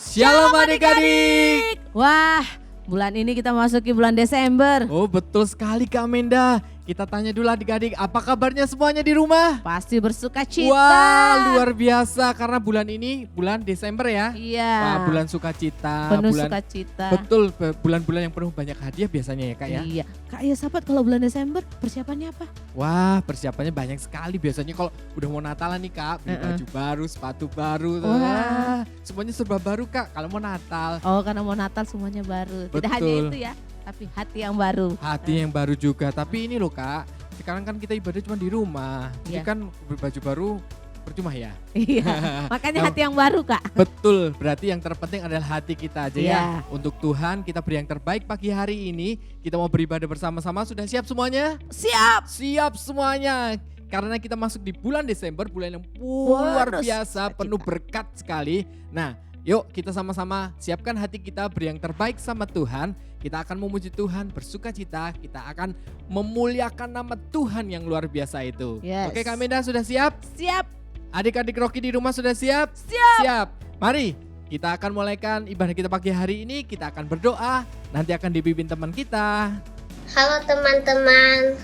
Shalom adik-adik. Wah, bulan ini kita masuki bulan Desember. Oh betul sekali Kak Menda. Kita tanya dulu adik-adik, apa kabarnya semuanya di rumah? Pasti bersuka cita. Wah luar biasa karena bulan ini bulan Desember ya. Iya. Wah bulan sukacita. Penuh bulan, sukacita. Betul, bulan-bulan yang penuh banyak hadiah biasanya ya Kak ya. Iya. Kak ya sahabat, kalau bulan Desember persiapannya apa? Wah persiapannya banyak sekali biasanya kalau udah mau Natalan nih Kak. Beli baju baru, sepatu baru. Wah. Semuanya serba baru Kak kalau mau Natal. Oh, karena mau Natal semuanya baru. Tidak hanya Betul. itu ya, tapi hati yang baru. Hati yang baru juga, tapi ini loh Kak, sekarang kan kita ibadah cuma di rumah. Jadi Iya. kan berbaju baru percuma ya. Iya. Makanya hati yang baru, Kak. Betul, berarti yang terpenting adalah hati kita aja ya. Iya. Untuk Tuhan kita beri yang terbaik pagi hari ini. Kita mau beribadah bersama-sama, sudah siap semuanya? Siap. Siap semuanya. Karena kita masuk di bulan Desember, bulan yang luar Bonus biasa, sukacita. penuh berkat sekali. Nah, yuk kita sama-sama siapkan hati kita beri yang terbaik sama Tuhan. Kita akan memuji Tuhan, bersuka cita, kita akan memuliakan nama Tuhan yang luar biasa itu. Yes. Oke Kak Menda sudah siap? Siap. Adik-adik Rocky di rumah sudah siap? Siap. Siap. Mari kita akan mulaikan ibadah kita pagi hari ini. Kita akan berdoa, nanti akan dipimpin teman kita. Halo teman-teman,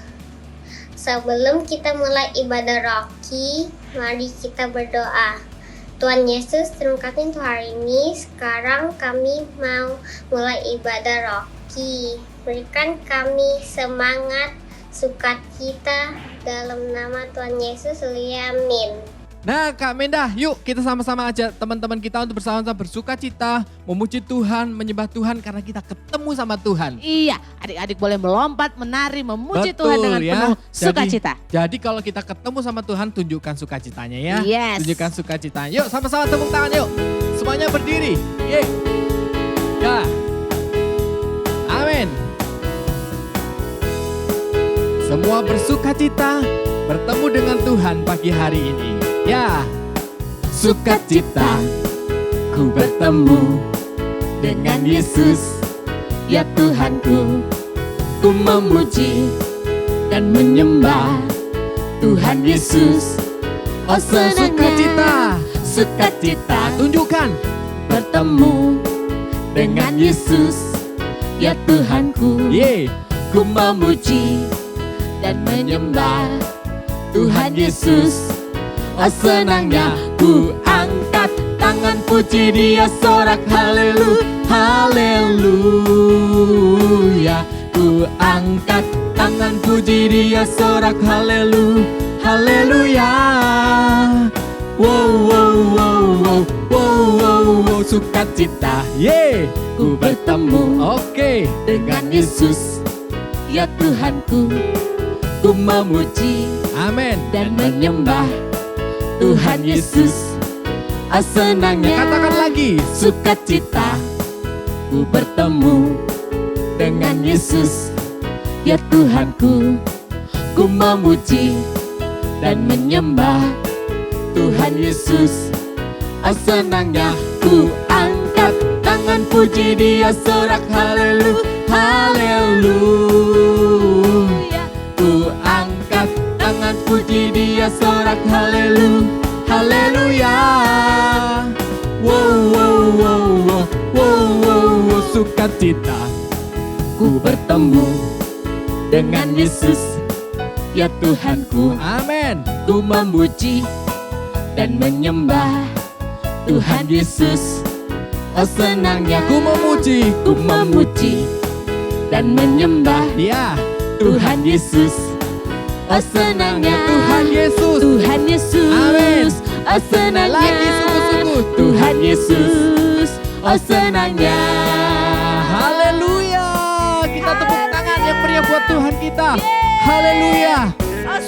sebelum kita mulai ibadah Rocky, mari kita berdoa. Tuhan Yesus, terima kasih untuk hari ini. Sekarang kami mau mulai ibadah Rocky. Berikan kami semangat, sukacita dalam nama Tuhan Yesus. Amin. Nah Kak Menda, yuk kita sama-sama aja teman-teman kita untuk bersama-sama bersuka cita, memuji Tuhan, menyembah Tuhan karena kita ketemu sama Tuhan. Iya, adik-adik boleh melompat, menari, memuji Betul, Tuhan dengan ya. penuh sukacita. Jadi kalau kita ketemu sama Tuhan, tunjukkan sukacitanya ya. Yes. Tunjukkan sukacita. Yuk sama-sama tepuk tangan yuk. Semuanya berdiri. Ye. Ya. Amin. Semua bersukacita bertemu dengan Tuhan pagi hari ini. Ya. Sukacita ku bertemu dengan Yesus. Ya Tuhanku, ku memuji dan menyembah Tuhan Yesus. Oh sukacita, sukacita, tunjukkan bertemu dengan Yesus. Ya Tuhanku, ku memuji dan menyembah Tuhan Yesus. Oh senangnya ku angkat tangan puji Dia, sorak haleluya, haleluya. Ku angkat tangan puji Dia, sorak haleluya, haleluya. Wow, wow, wow, wow, wow, wow, wow. Sukacita, ku bertemu, dengan Yesus. Ya Tuhanku, ku memuji, amin, dan menyembah Tuhan Yesus. Oh senangnya, katakan lagi, sukacita ku bertemu dengan Yesus. Ya Tuhanku, ku memuji dan menyembah Tuhan Yesus. Oh senangnya ku angkat tangan puji Dia, sorak haleluya, haleluya. Ku angkat tangan puji Dia, sorak haleluya, haleluya. Wow, wow, wow, wow, wow, wow, wow. Sukacita ku bertemu dengan Yesus. Ya Tuhanku, amin. Ku memuji dan menyembah Tuhan Yesus. Oh senangnya ku memuji dan menyembah Tuhan Yesus. Oh senangnya Tuhan Yesus, Tuhan Yesus. Amin. Oh senangnya lagi sungguh-sungguh Tuhan Yesus. Oh senangnya, haleluya. Kita tepuk tangan yang meriah buat Tuhan kita. Haleluya.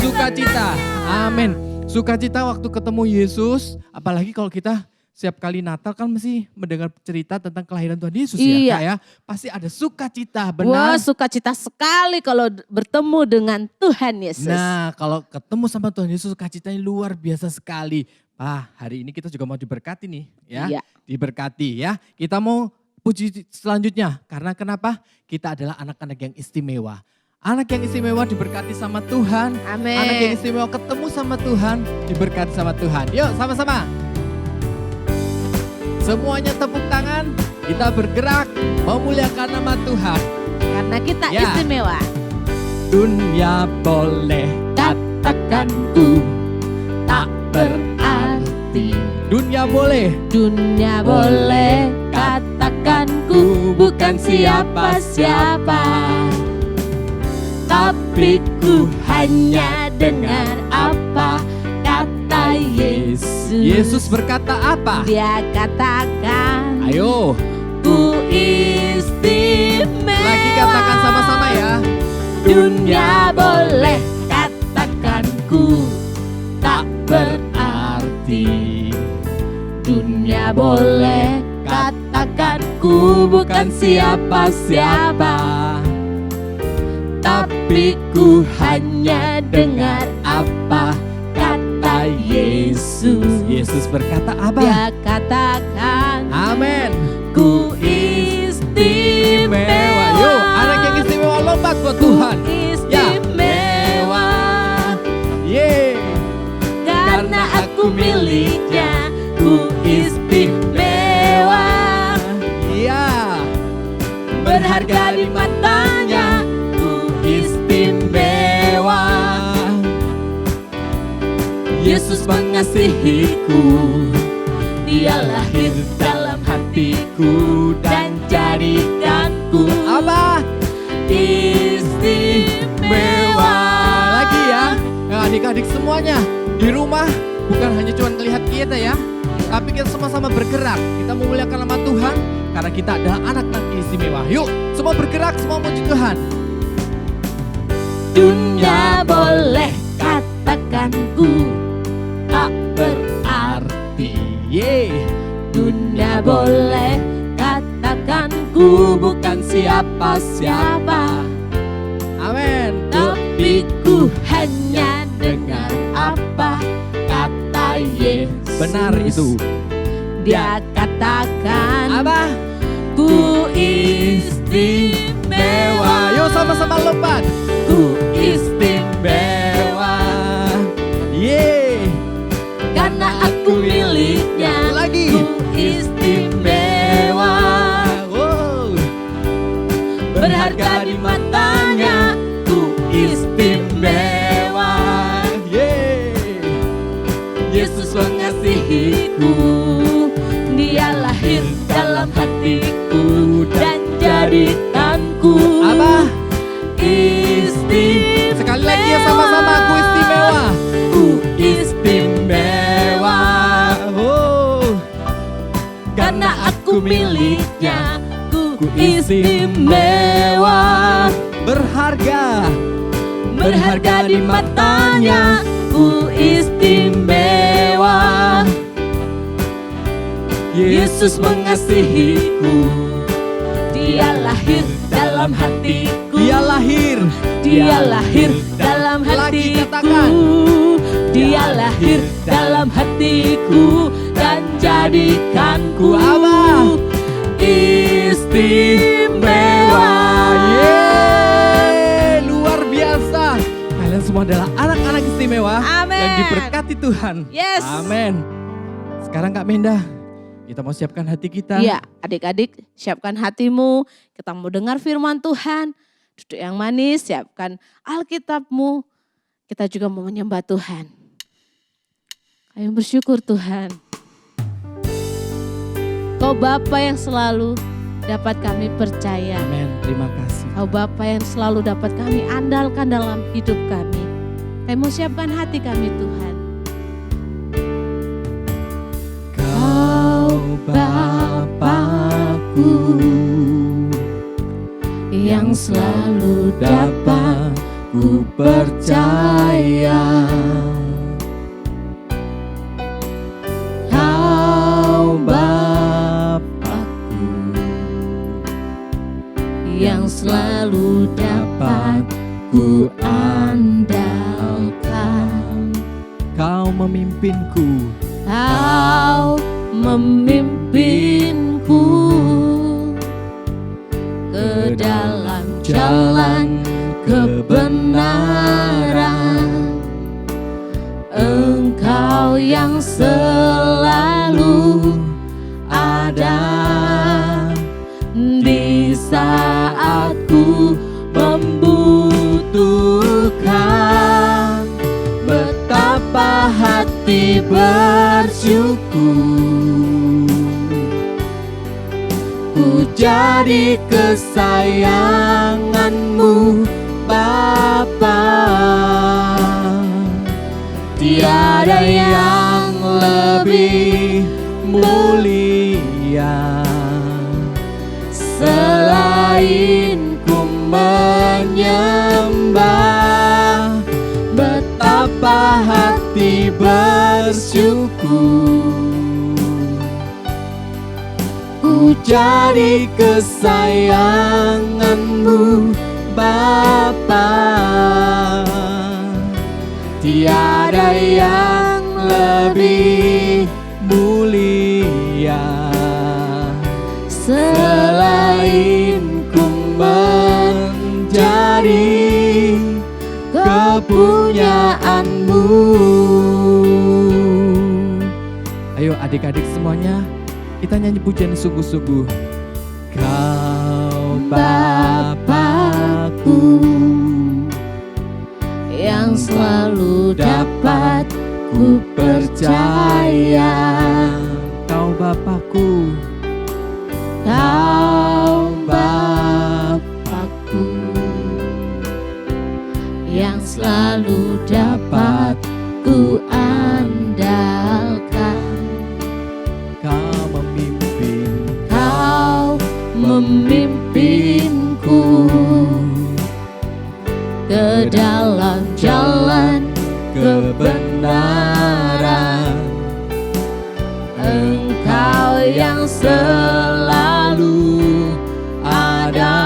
Sukacita. Amin. Sukacita waktu ketemu Yesus, apalagi kalau kita setiap kali Natal kan mesti mendengar cerita tentang kelahiran Tuhan Yesus Iya. ya Kak ya. Pasti ada sukacita, Wah, benar? sukacita sekali kalau bertemu dengan Tuhan Yesus. Nah kalau ketemu sama Tuhan Yesus sukacitanya luar biasa sekali. Hari ini kita juga mau diberkati nih ya. Iya. Diberkati ya. Kita mau puji selanjutnya karena kenapa? Kita adalah anak-anak yang istimewa. Anak yang istimewa diberkati sama Tuhan. Amin. Anak yang istimewa ketemu sama Tuhan, diberkati sama Tuhan. Yuk sama-sama. Semuanya tepuk tangan, kita bergerak memuliakan nama Tuhan. Karena kita Ya. istimewa. Dunia boleh katakan ku tak berarti. Dunia boleh, Dunia boleh katakan ku bukan siapa-siapa, tapi ku hanya dengar apa kata Yesus. Yesus berkata apa? Dia katakan, Ayo, ku istimewa. lagi katakan sama-sama ya. Dunia boleh katakan ku tak berarti. Dunia boleh katakan ku bukan siapa-siapa, tapi ku hanya dengar apa kata Yesus. Yesus berkata apa? Dia katakan, Amin. ku istimewa. Yuk, anak yang istimewa lompat buat Tuhan. Istimewa, Yeay. karena aku miliknya. Ku istimewa, Iya. berharga di matanya. Ku istimewa, Yesus mengasihiku. Dia lahir dalam hatiku dan jadikanku Apa? istimewa. Lagi ya, yang adik-adik semuanya di rumah bukan hanya cuma melihat kita ya, tapi kita sama-sama bergerak. Kita memuliakan nama Tuhan karena kita adalah anak-anak istimewa. Yuk, semua bergerak, semua puji Tuhan. Dunia boleh katakan ku tak berarti. Yeay. Dunia boleh katakan ku bukan siapa-siapa, Amin. tapi ku hanya dengar apa kata Yesus. Benar itu. Dia katakan, Apa? ku istimewa. Yuk sama-sama lompat. Ku istimewa, Yeay. karena aku miliknya. Lagi. Ku istimewa, Wow. berharga di matanya. Ku istimewa, Yeay. Yesus mengasihiku. Dia lahir dalam hatiku dan jadikanku Apa? istimewa. Sekali lagi ya sama-sama, aku istimewa. Ku istimewa, Oh. karena aku miliknya. Ku istimewa, Berharga. berharga di matanya. Ku istimewa, Yesus mengasihiku. Dia lahir dalam hatiku. Dia lahir. Dia lahir dalam Lagi hatiku. katakan. Dia lahir dalam hatiku dan jadikanku Apa? istimewa. Yeay, luar biasa. Kalian semua adalah anak-anak istimewa Amin. yang diberkati Tuhan. Yes. Amin. Sekarang Kak Menda, kita mau siapkan hati kita. Iya, adik-adik siapkan hatimu. Kita mau dengar firman Tuhan. Duduk yang manis, siapkan Alkitabmu. Kita juga mau menyembah Tuhan. Ayo bersyukur Tuhan. Kau Bapa yang selalu dapat kami percaya. Amin. Terima kasih. Kau Bapa yang selalu dapat kami andalkan dalam hidup kami. Kami mau siapkan hati kami Tuhan. Kau Bapakku Yang selalu dapat ku percaya. Kau Bapakku yang selalu dapat ku andalkan. Kau memimpinku. Kau memimpinku ke dalam jalan kebenaran. Engkau yang selalu bersyukur. Ku jadi kesayanganmu Bapa. Tiada yang lebih mulia selain ku menyembah. Betapa hati bersyukur ku jadi kesayanganmu Bapa. Tiada yang lebih mulia selain ku menjadi kepunyaanmu. Ayo adik-adik semuanya, kita nyanyi pujian sungguh-sungguh. Kau Bapakku yang selalu dapat ku percaya. Kau Bapakku, Kau Bapakku yang selalu dapat ku andalkan. Kau memimpin, Kau memimpinku ke dalam jalan kebenaran. Engkau yang selalu ada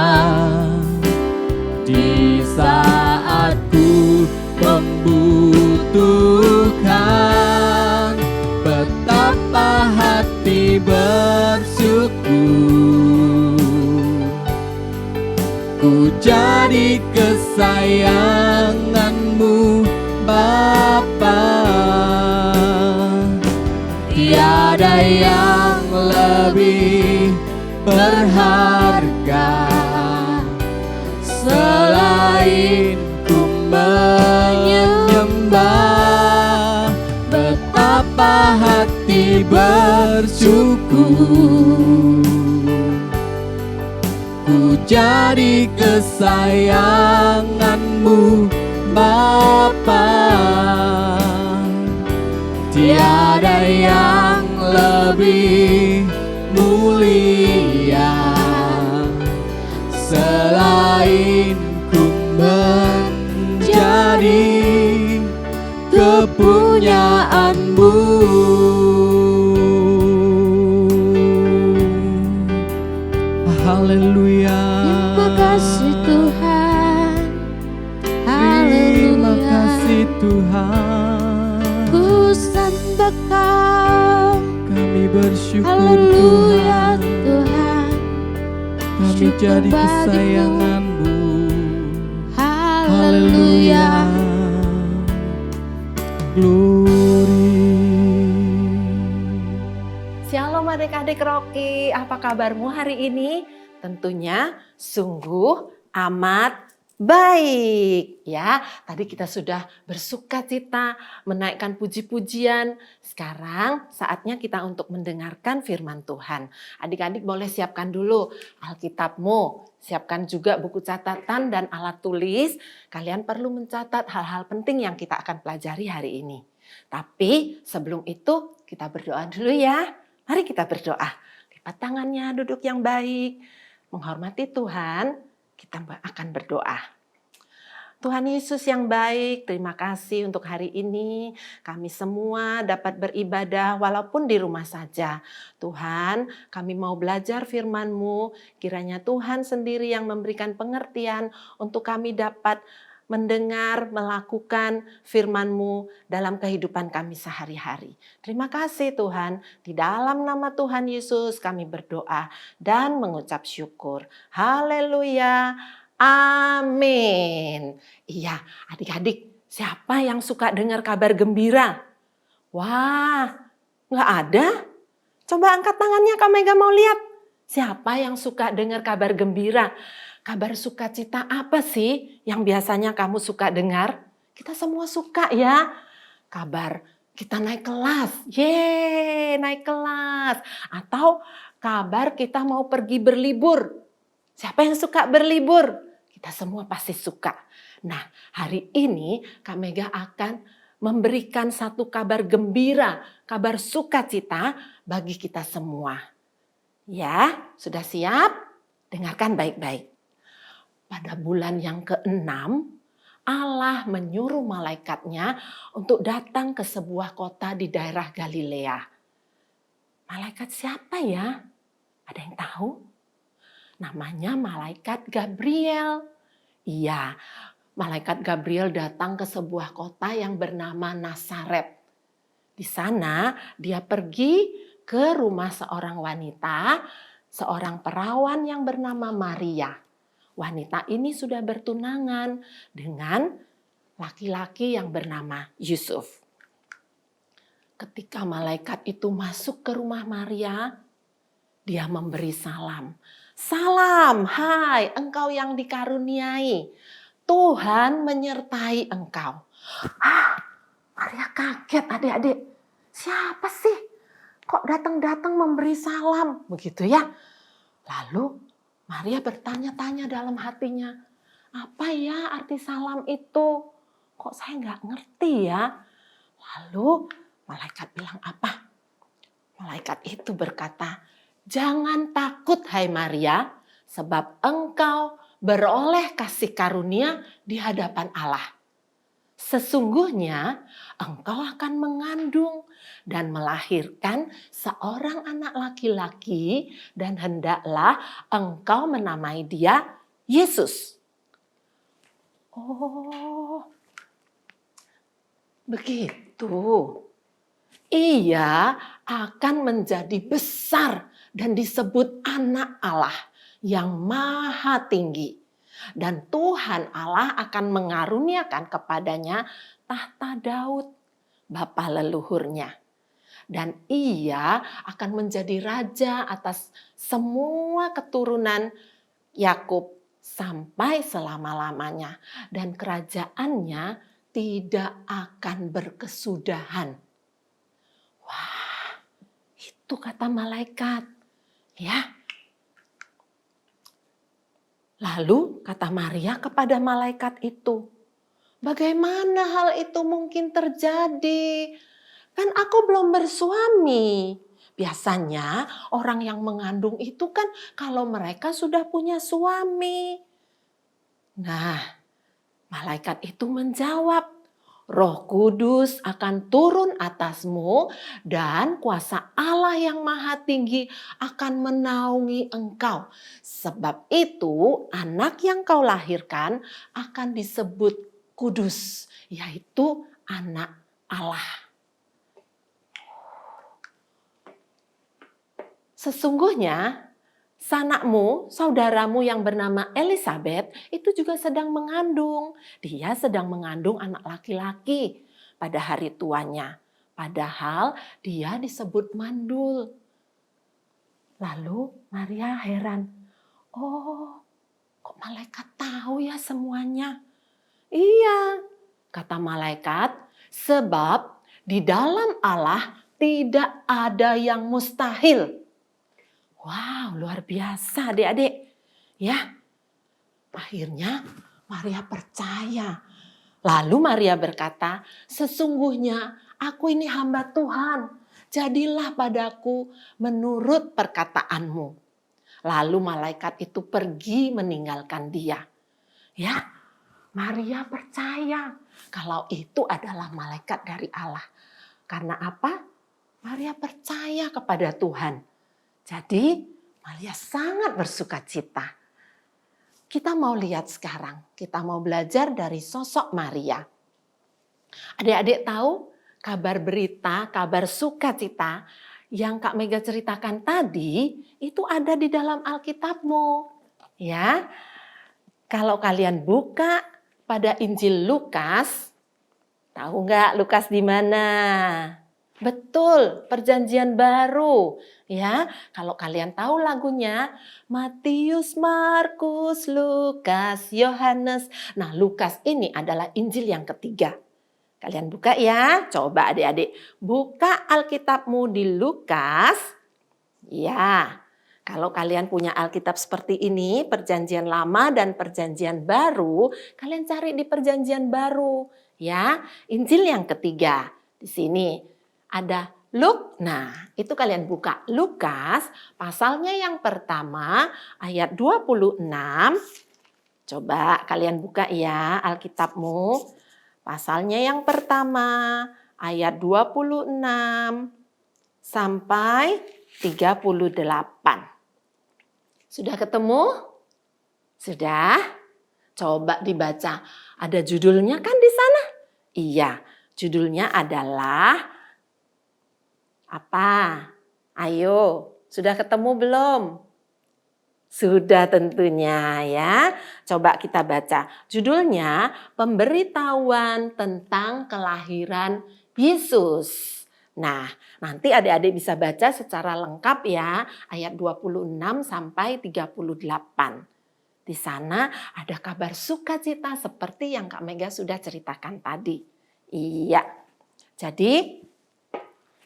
di saat ku membutuhkan. Betapa hati bersyukur ku jadi kesayanganmu Bapa. Tiada yang lebih berharga selain ku menyembah. Betapa hati bersyukur ku jadi kesayanganmu Bapa. Tiada yang lebih mulia selain ku menjadi kepunyaanmu. Haleluya. Terima kasih Tuhan. Terima Haleluya. kasih Tuhan. Ku sembah Kau. Kami bersyukur Haleluya Tuhan. Tuhan. Kami Syukur jadi bagimu. kesayanganmu. Haleluya. Glory. Shalom adik-adik Rocky, apa kabarmu hari ini? Tentunya sungguh amat baik ya. Tadi kita sudah bersukacita menaikkan puji-pujian. Sekarang saatnya kita untuk mendengarkan firman Tuhan. Adik-adik boleh siapkan dulu Alkitabmu. Siapkan juga buku catatan dan alat tulis. Kalian perlu mencatat hal-hal penting yang kita akan pelajari hari ini. Tapi sebelum itu kita berdoa dulu ya. Mari kita berdoa. Lipat tangannya, duduk yang baik. Menghormati Tuhan, kita akan berdoa. Tuhan Yesus yang baik, terima kasih untuk hari ini. Kami semua dapat beribadah walaupun di rumah saja. Tuhan, kami mau belajar firman-Mu. Kiranya Tuhan sendiri yang memberikan pengertian untuk kami dapat mendengar, melakukan firman-Mu dalam kehidupan kami sehari-hari. Terima kasih Tuhan, di dalam nama Tuhan Yesus kami berdoa dan mengucap syukur. Haleluya, amin. Iya, adik-adik, siapa yang suka dengar kabar gembira? Wah, nggak ada? Coba angkat tangannya, Kak Mega mau lihat. Siapa yang suka dengar kabar gembira? Kabar sukacita apa sih yang biasanya kamu suka dengar? Kita semua suka ya. Kabar kita naik kelas. Yeay, naik kelas. Atau kabar kita mau pergi berlibur. Siapa yang suka berlibur? Kita semua pasti suka. Nah, hari ini Kak Mega akan memberikan satu kabar gembira, kabar sukacita bagi kita semua. Ya, sudah siap? Dengarkan baik-baik. Pada bulan yang ke-6, Allah menyuruh malaikatnya untuk datang ke sebuah kota di daerah Galilea. Malaikat siapa ya? Ada yang tahu? Namanya malaikat Gabriel. Iya, malaikat Gabriel datang ke sebuah kota yang bernama Nazaret. Di sana dia pergi ke rumah seorang wanita, seorang perawan yang bernama Maria. Wanita ini sudah bertunangan dengan laki-laki yang bernama Yusuf. Ketika malaikat itu masuk ke rumah Maria, dia memberi salam. Salam, hai engkau yang dikaruniai. Tuhan menyertai engkau. Maria kaget, adik-adik. Siapa sih? Kok datang-datang memberi salam? Begitu ya. Lalu Maria bertanya-tanya dalam hatinya. Apa ya arti salam itu? Kok saya nggak ngerti ya? Lalu malaikat bilang apa? Malaikat itu berkata, jangan takut hai Maria, sebab engkau beroleh kasih karunia di hadapan Allah. Sesungguhnya engkau akan mengandung dan melahirkan seorang anak laki-laki dan hendaklah engkau menamai dia Yesus. Oh, begitu. Ia akan menjadi besar dan disebut anak Allah yang maha tinggi. Dan Tuhan Allah akan mengaruniakan kepadanya tahta Daud, bapa leluhurnya. Dan ia akan menjadi raja atas semua keturunan Yakub sampai selama-lamanya. Dan kerajaannya tidak akan berkesudahan. Wah, itu kata malaikat. Ya. Lalu kata Maria kepada malaikat itu, bagaimana hal itu mungkin terjadi? Kan aku belum bersuami. Biasanya orang yang mengandung itu kan kalau mereka sudah punya suami. Nah, malaikat itu menjawab, Roh Kudus akan turun atasmu dan kuasa Allah yang maha tinggi akan menaungi engkau. Sebab itu anak yang kau lahirkan akan disebut kudus, yaitu anak Allah. Sesungguhnya sanakmu, saudaramu yang bernama Elisabeth itu juga sedang mengandung. Dia sedang mengandung anak laki-laki pada hari tuanya. Padahal dia disebut mandul. Lalu Maria heran. Oh, kok malaikat tahu ya semuanya? Iya, kata malaikat, sebab di dalam Allah tidak ada yang mustahil. Wow, luar biasa adik-adik. Ya, akhirnya Maria percaya. Lalu Maria berkata, sesungguhnya aku ini hamba Tuhan. Jadilah padaku menurut perkataanmu. Lalu malaikat itu pergi meninggalkan dia. Ya, Maria percaya kalau itu adalah malaikat dari Allah. Karena apa? Maria percaya kepada Tuhan. Jadi Maria sangat bersukacita. Kita mau lihat sekarang, kita mau belajar dari sosok Maria. Adik-adik tahu kabar berita, kabar sukacita yang Kak Mega ceritakan tadi itu ada di dalam Alkitabmu. Ya, kalau kalian buka pada Injil Lukas, tahu nggak Lukas di mana? Betul, Perjanjian Baru. Ya, kalau kalian tahu lagunya Matius, Markus, Lukas, Yohanes. Nah, Lukas ini adalah Injil yang ketiga. Kalian buka ya. Coba adik-adik buka Alkitabmu di Lukas. Ya, kalau kalian punya Alkitab seperti ini, Perjanjian Lama dan Perjanjian Baru, kalian cari di Perjanjian Baru. Ya, Injil yang ketiga. Di sini ada Nah, itu kalian buka Lukas pasalnya yang pertama ayat 26. Coba kalian buka ya Alkitabmu. Pasalnya yang pertama ayat 26 sampai 38. Sudah ketemu? Sudah? Coba dibaca. Ada judulnya kan di sana? Iya, judulnya adalah apa? Ayo, sudah ketemu belum? Sudah tentunya ya. Coba kita baca. Judulnya pemberitahuan tentang kelahiran Yesus. Nah, nanti adik-adik bisa baca secara lengkap ya, ayat 26 sampai 38. Di sana ada kabar sukacita seperti yang Kak Mega sudah ceritakan tadi. Iya. Jadi,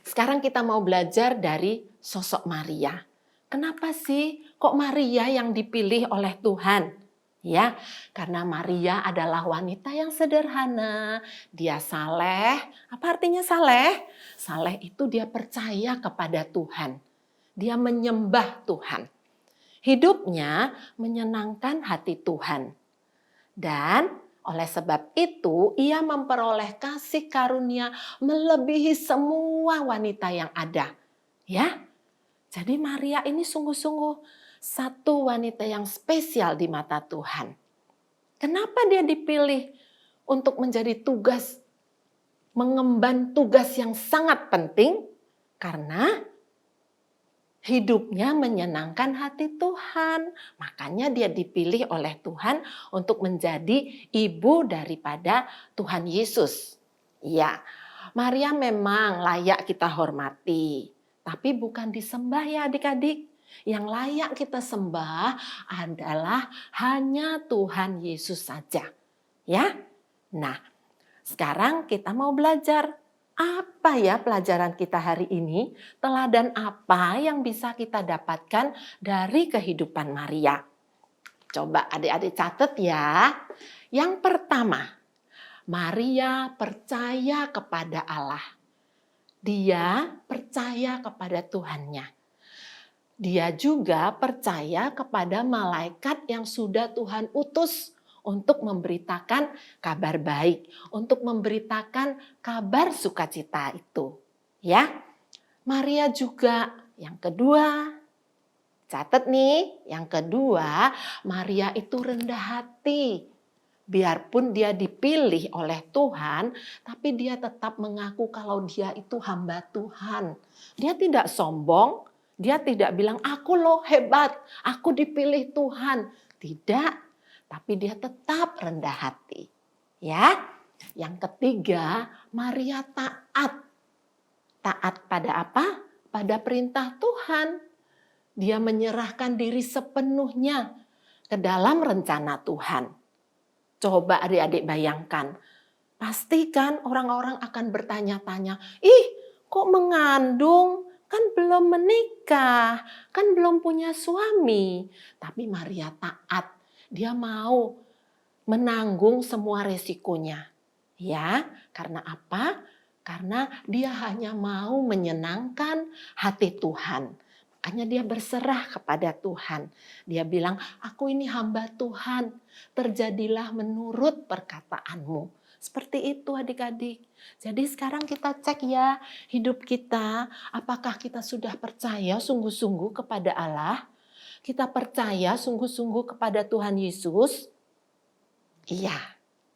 sekarang kita mau belajar dari sosok Maria. Kenapa sih kok Maria yang dipilih oleh Tuhan? Ya, karena Maria adalah wanita yang sederhana, dia saleh. Apa artinya saleh? Saleh itu dia percaya kepada Tuhan. Dia menyembah Tuhan. Hidupnya menyenangkan hati Tuhan. Dan oleh sebab itu ia memperoleh kasih karunia melebihi semua wanita yang ada. Ya, jadi Maria ini sungguh-sungguh satu wanita yang spesial di mata Tuhan. Kenapa dia dipilih untuk menjadi mengemban tugas yang sangat penting? Karena hidupnya menyenangkan hati Tuhan. Makanya dia dipilih oleh Tuhan untuk menjadi ibu daripada Tuhan Yesus. Ya, Maria memang layak kita hormati. Tapi bukan disembah ya adik-adik. Yang layak kita sembah adalah hanya Tuhan Yesus saja. Ya. Nah, sekarang kita mau belajar. Apa ya pelajaran kita hari ini? Teladan apa yang bisa kita dapatkan dari kehidupan Maria? Coba adik-adik catat ya. Yang pertama, Maria percaya kepada Allah. Dia percaya kepada Tuhannya. Dia juga percaya kepada malaikat yang sudah Tuhan utus untuk memberitakan kabar baik, untuk memberitakan kabar sukacita itu. Ya, Maria juga yang kedua, catat nih, yang kedua, Maria itu rendah hati. Biarpun dia dipilih oleh Tuhan, tapi dia tetap mengaku kalau dia itu hamba Tuhan. Dia tidak sombong, dia tidak bilang, aku loh hebat, aku dipilih Tuhan. Tidak, tapi dia tetap rendah hati. Ya, yang ketiga, Maria taat. Taat pada apa? Pada perintah Tuhan. Dia menyerahkan diri sepenuhnya ke dalam rencana Tuhan. Coba adik-adik bayangkan, pastikan orang-orang akan bertanya-tanya, kok mengandung? Kan belum menikah, kan belum punya suami. Tapi Maria taat, dia mau menanggung semua resikonya. Ya, karena apa? Karena dia hanya mau menyenangkan hati Tuhan. Makanya dia berserah kepada Tuhan. Dia bilang, aku ini hamba Tuhan, terjadilah menurut perkataanmu. Seperti itu adik-adik. Jadi sekarang kita cek ya hidup kita, apakah kita sudah percaya sungguh-sungguh kepada Allah? Kita percaya sungguh-sungguh kepada Tuhan Yesus? Iya,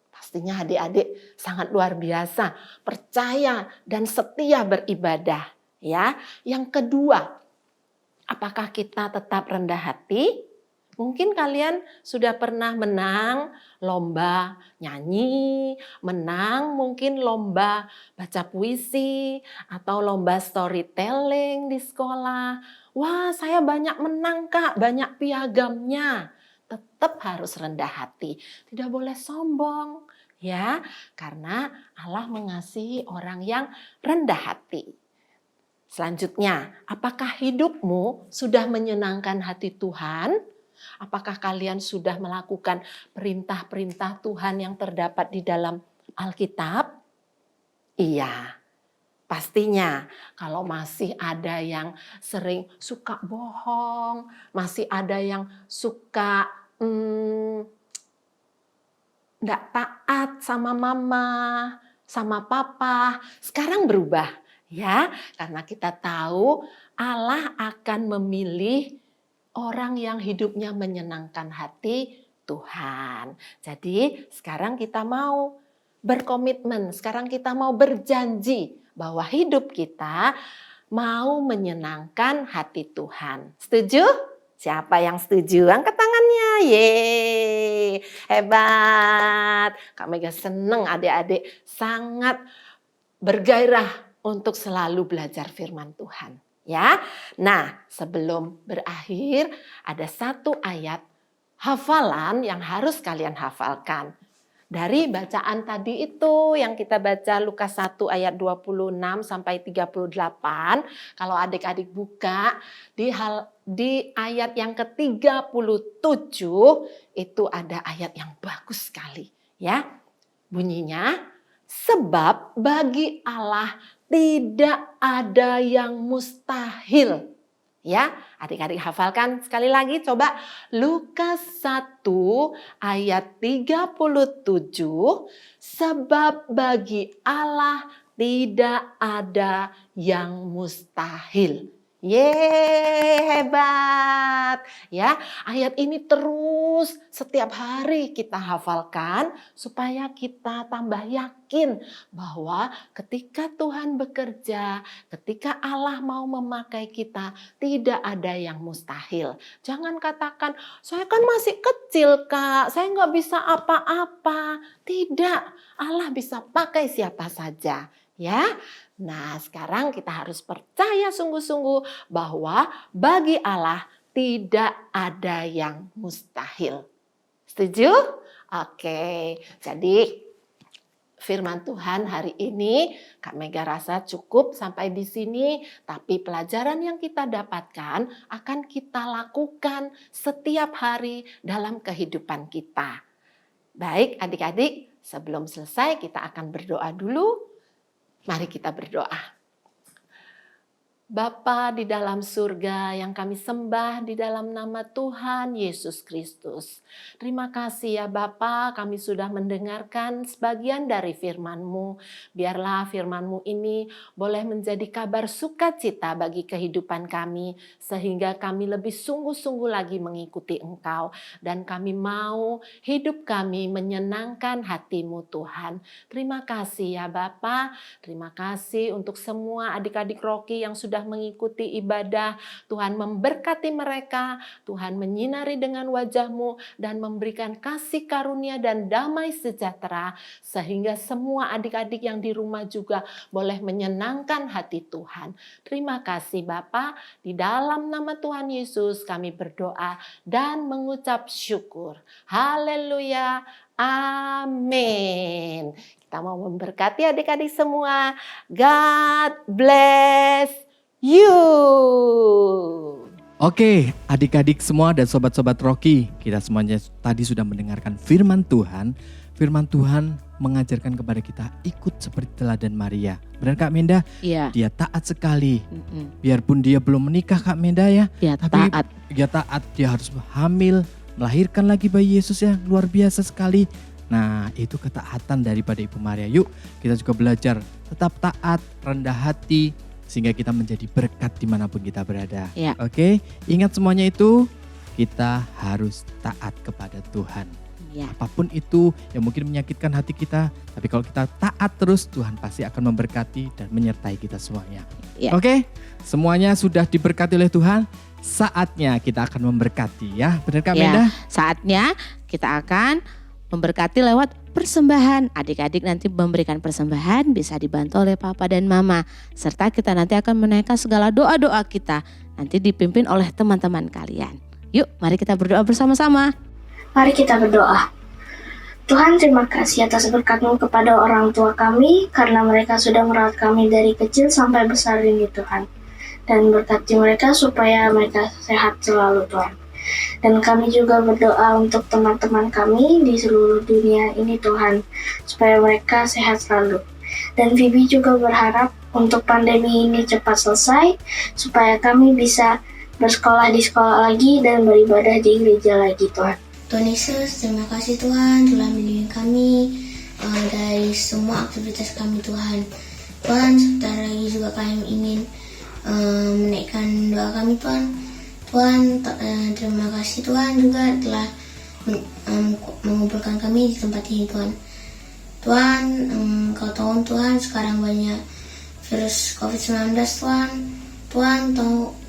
pastinya adik-adik sangat luar biasa, percaya dan setia beribadah. Ya, yang kedua, apakah kita tetap rendah hati? Mungkin kalian sudah pernah menang lomba nyanyi, menang mungkin lomba baca puisi, atau lomba storytelling di sekolah. Wah, saya banyak menang Kak, banyak piagamnya. Tetap harus rendah hati, tidak boleh sombong. Ya, karena Allah mengasihi orang yang rendah hati. Selanjutnya, apakah hidupmu sudah menyenangkan hati Tuhan? Apakah kalian sudah melakukan perintah-perintah Tuhan yang terdapat di dalam Alkitab? Iya. Pastinya kalau masih ada yang sering suka bohong, masih ada yang suka nggak taat sama mama, sama papa, sekarang berubah ya. Karena kita tahu Allah akan memilih orang yang hidupnya menyenangkan hati Tuhan. Jadi sekarang kita mau berkomitmen, sekarang kita mau berjanji bahwa hidup kita mau menyenangkan hati Tuhan. Setuju? Siapa yang setuju? Angkat tangannya. Yeay, hebat. Kak Mega seneng adik-adik sangat bergairah untuk selalu belajar firman Tuhan. Ya, nah sebelum berakhir ada satu ayat hafalan yang harus kalian hafalkan. Dari bacaan tadi itu yang kita baca Lukas 1 ayat 26 sampai 38. Kalau adik-adik buka di ayat yang ke-37 itu ada ayat yang bagus sekali ya. Bunyinya, sebab bagi Allah tidak ada yang mustahil. Ya, adik-adik hafalkan sekali lagi, coba Lukas 1 ayat 37, sebab bagi Allah tidak ada yang mustahil. Yeay, hebat. Ya, ayat ini terus setiap hari kita hafalkan supaya kita tambah yakin bahwa ketika Tuhan bekerja, ketika Allah mau memakai kita, tidak ada yang mustahil. Jangan katakan, saya kan masih kecil Kak, saya nggak bisa apa-apa. Tidak, Allah bisa pakai siapa saja. Ya, nah sekarang kita harus percaya sungguh-sungguh bahwa bagi Allah tidak ada yang mustahil. Setuju? Oke, jadi firman Tuhan hari ini Kak Mega rasa cukup sampai di sini. Tapi pelajaran yang kita dapatkan akan kita lakukan setiap hari dalam kehidupan kita. Baik adik-adik, sebelum selesai kita akan berdoa dulu. Mari kita berdoa. Bapa di dalam surga yang kami sembah di dalam nama Tuhan Yesus Kristus. Terima kasih ya Bapa, kami sudah mendengarkan sebagian dari firman-Mu. Biarlah firman-Mu ini boleh menjadi kabar sukacita bagi kehidupan kami. Sehingga kami lebih sungguh-sungguh lagi mengikuti Engkau. Dan kami mau hidup kami menyenangkan hati-Mu Tuhan. Terima kasih ya Bapa. Terima kasih untuk semua adik-adik Rocky yang sudah mengikuti ibadah. Tuhan memberkati mereka, Tuhan menyinari dengan wajah-Mu dan memberikan kasih karunia dan damai sejahtera sehingga semua adik-adik yang di rumah juga boleh menyenangkan hati Tuhan. Terima kasih Bapa, di dalam nama Tuhan Yesus kami berdoa dan mengucap syukur. Haleluya. Amin. Kita mau memberkati adik-adik semua. God bless you. Oke, adik-adik semua dan sobat-sobat Rocky, kita semuanya tadi sudah mendengarkan firman Tuhan. Firman Tuhan mengajarkan kepada kita ikut seperti teladan Maria. Benar Kak Menda? Iya. Dia taat sekali. Biarpun dia belum menikah Kak Menda ya. Dia tapi taat. dia taat, dia harus hamil, melahirkan lagi bayi Yesus ya. Luar biasa sekali. Nah itu ketaatan daripada Ibu Maria. Yuk kita juga belajar tetap taat, rendah hati, sehingga kita menjadi berkat dimanapun kita berada. Ya. Oke, ingat semuanya itu kita harus taat kepada Tuhan. Ya. Apapun itu yang mungkin menyakitkan hati kita, tapi kalau kita taat terus, Tuhan pasti akan memberkati dan menyertai kita semuanya. Ya. Oke, semuanya sudah diberkati oleh Tuhan. Saatnya kita akan memberkati ya, benar Kak Menda? Saatnya kita akan memberkati lewat persembahan. Adik-adik nanti memberikan persembahan bisa dibantu oleh Papa dan Mama. Serta kita nanti akan menaikkan segala doa-doa kita. Nanti dipimpin oleh teman-teman kalian. Yuk mari kita berdoa bersama-sama. Mari kita berdoa. Tuhan, terima kasih atas berkat-Mu kepada orang tua kami, karena mereka sudah merawat kami dari kecil sampai besar ini, Tuhan. Dan berkati mereka supaya mereka sehat selalu, Tuhan. Dan kami juga berdoa untuk teman-teman kami di seluruh dunia ini, Tuhan, supaya mereka sehat selalu. Dan Vivi juga berharap untuk pandemi ini cepat selesai, supaya kami bisa bersekolah di sekolah lagi dan beribadah di gereja lagi, Tuhan. Tuhan Yesus, terima kasih Tuhan telah melindungi kami dari semua aktivitas kami Tuhan. Tuhan, sebentar lagi juga kami ingin menaikkan doa kami Tuhan. Tuhan, terima kasih Tuhan juga telah mengumpulkan kami di tempat ini Tuhan. Tuhan, Kau tahu Tuhan sekarang banyak virus COVID-19 Tuhan.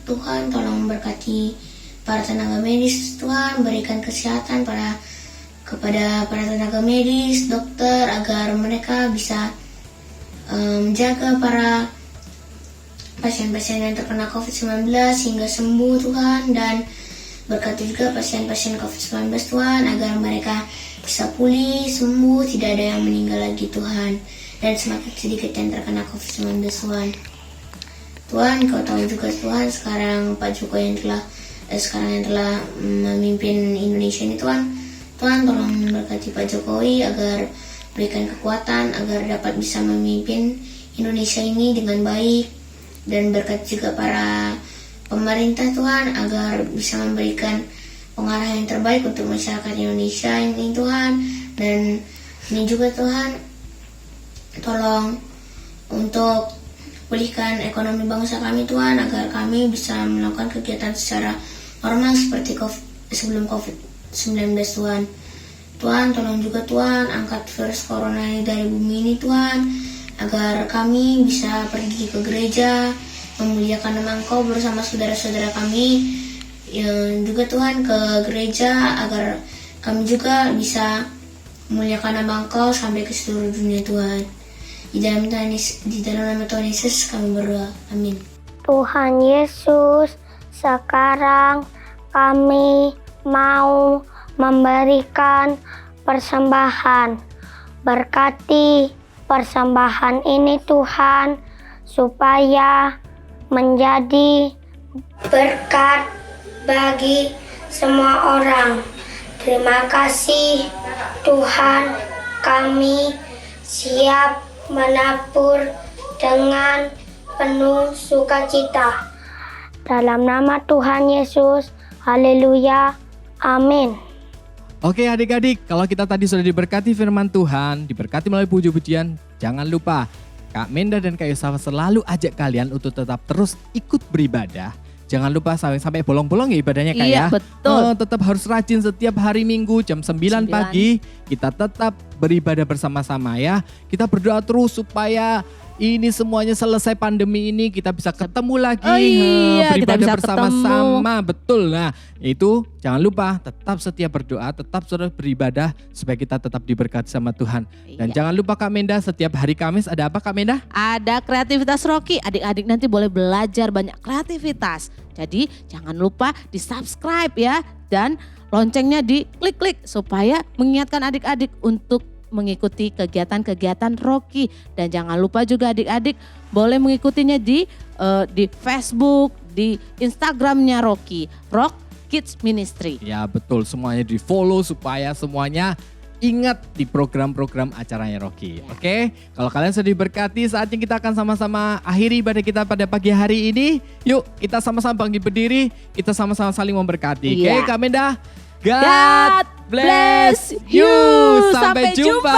Tuhan tolong berkati para tenaga medis Tuhan, berikan kesehatan kepada para tenaga medis, dokter, agar mereka bisa menjaga para pasien-pasien yang terkena COVID-19 hingga sembuh Tuhan, dan berkati juga pasien-pasien COVID-19 Tuhan, agar mereka bisa pulih, sembuh, tidak ada yang meninggal lagi Tuhan, dan semakin sedikit yang terkena COVID-19 Tuhan. Tuhan, Kau tahu juga Tuhan sekarang Pak Jokowi yang telah memimpin Indonesia ini Tuhan. Tuhan tolong berkati Pak Jokowi agar berikan kekuatan agar dapat bisa memimpin Indonesia ini dengan baik, dan berkati juga para pemerintah Tuhan agar bisa memberikan pengarahan yang terbaik untuk masyarakat Indonesia ini Tuhan. Dan ini juga Tuhan tolong untuk pulihkan ekonomi bangsa kami Tuhan, agar kami bisa melakukan kegiatan secara normal seperti sebelum COVID-19 Tuhan. Tuhan, tolong juga Tuhan angkat virus corona ini dari bumi ini Tuhan, agar kami bisa pergi ke gereja, memuliakan nama Engkau bersama saudara-saudara kami yang juga Tuhan ke gereja, agar kami juga bisa memuliakan nama Engkau sampai ke seluruh dunia Tuhan. Di dalam nama Tuhan Yesus kami berdoa. Amin. Tuhan Yesus, sekarang kami mau memberikan persembahan. Berkati persembahan ini Tuhan, supaya menjadi berkat bagi semua orang. Terima kasih Tuhan, kami siap menabur dengan penuh sukacita. Dalam nama Tuhan Yesus, haleluya, amin. Oke adik-adik, kalau kita tadi sudah diberkati firman Tuhan, diberkati melalui puji-pujian, jangan lupa Kak Menda dan Kak Yosafa selalu ajak kalian untuk tetap terus ikut beribadah. Jangan lupa sampai bolong-bolong ya ibadahnya Kak Iya, ya. betul. Tetap harus rajin setiap hari Minggu jam 9 pagi. Kita tetap beribadah bersama-sama ya. Kita berdoa terus supaya ini semuanya selesai pandemi ini, kita bisa ketemu lagi, kita beribadah bisa bersama-sama. Betul. Nah, itu jangan lupa tetap setia berdoa, tetap terus beribadah supaya kita tetap diberkati sama Tuhan. Dan jangan lupa Kak Menda, setiap hari Kamis ada apa Kak Menda? Ada kreativitas Rocky, adik-adik nanti boleh belajar banyak kreativitas. Jadi jangan lupa di subscribe ya, dan loncengnya di klik-klik supaya mengingatkan adik-adik untuk mengikuti kegiatan-kegiatan Rocky. Dan jangan lupa juga adik-adik boleh mengikutinya di Facebook, di Instagramnya Rocky, Rock Kids Ministry. Ya betul, semuanya di follow supaya semuanya ingat di program-program acaranya Rocky. Oke, kalau kalian sudah diberkati, saatnya kita akan sama-sama akhiri ibadah kita pada pagi hari ini. Yuk kita sama-sama bangkit berdiri, kita sama-sama saling memberkati. Oke Kak Menda, God bless you. Sampai jumpa.